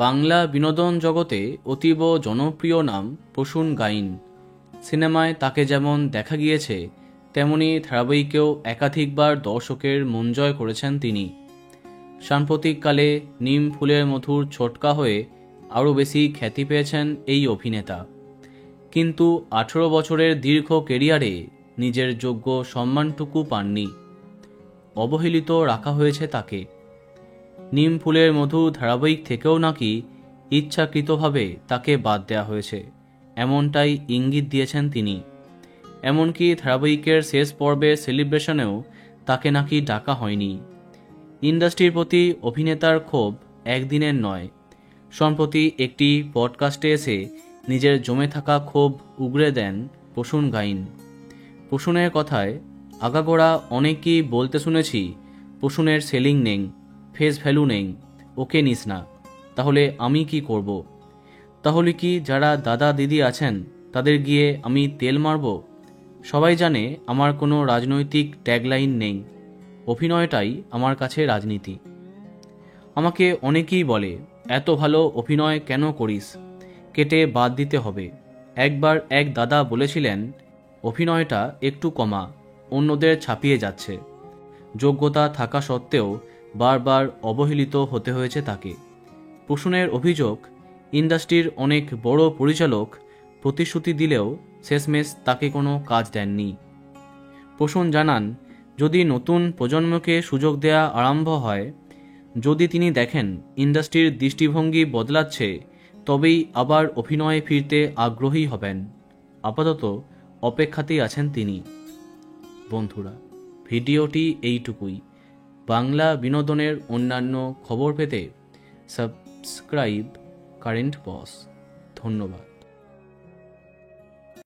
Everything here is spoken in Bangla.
বাংলা বিনোদন জগতে অতীব জনপ্রিয় নাম প্রসূন গাইন। সিনেমায় তাকে যেমন দেখা গিয়েছে, তেমনি ধারাবাহিকেও একাধিকবার দর্শকের মন জয় করেছেন তিনি। সাম্প্রতিককালে নিম ফুলের মধুর ছোটকা হয়ে আরও বেশি খ্যাতি পেয়েছেন এই অভিনেতা। কিন্তু 18 বছরের দীর্ঘ কেরিয়ারে নিজের যোগ্য সম্মানটুকু পাননি, অবহেলিত রাখা হয়েছে তাকে। নিম ফুলের মধু ধারাবাহিক থেকেও নাকি ইচ্ছাকৃতভাবে তাকে বাদ দেওয়া হয়েছে, এমনটাই ইঙ্গিত দিয়েছেন তিনি। এমনকি ধারাবাহিকের শেষ পর্বের সেলিব্রেশনেও তাকে নাকি ডাকা হয়নি। ইন্ডাস্ট্রির প্রতি অভিনেতার ক্ষোভ একদিনের নয়। সম্প্রতি একটি পডকাস্টে এসে নিজের জমে থাকা ক্ষোভ উগরে দেন প্রসূন গাইন। প্রসূনের কথায়, আগাগোড়া অনেকেই বলতে শুনেছি প্রসূনের সেলিং নেই, ফেস ভ্যালু নেই, ওকে নিস না। তাহলে আমি কি করব? তাহলে কি যারা দাদা দিদি আছেন তাদের গিয়ে আমি তেল মারব? সবাই জানে আমার কোনো রাজনৈতিক ট্যাগলাইন নেই, অভিনয়টাই আমার কাছে রাজনীতি। আমাকে অনেকেই বলে, এত ভালো অভিনয় কেন করিস, কেটে বাদ দিতে হবে। একবার এক দাদা বলেছিলেন, অভিনয়টা একটু কমা, অন্যদের ছাপিয়ে যাচ্ছে। যোগ্যতা থাকা সত্ত্বেও বারবার অবহেলিত হতে হয়েছে তাকে। প্রসূনের অভিযোগ, ইন্ডাস্ট্রির অনেক বড় পরিচালক প্রতিশ্রুতি দিলেও শেষমেশ তাকে কোনো কাজ দেননি। প্রসূন জানান, যদি নতুন প্রজন্মকে সুযোগ দেয়া আরম্ভ হয়, যদি তিনি দেখেন ইন্ডাস্ট্রির দৃষ্টিভঙ্গি বদলাচ্ছে, তবেই আবার অভিনয়ে ফিরতে আগ্রহী হবেন। আপাতত অপেক্ষাতেই আছেন তিনি। বন্ধুরা, ভিডিওটি এইটুকুই। বাংলা বিনোদনের অন্যান্য খবর পেতে সাবস্ক্রাইব কারেন্ট বস। ধন্যবাদ।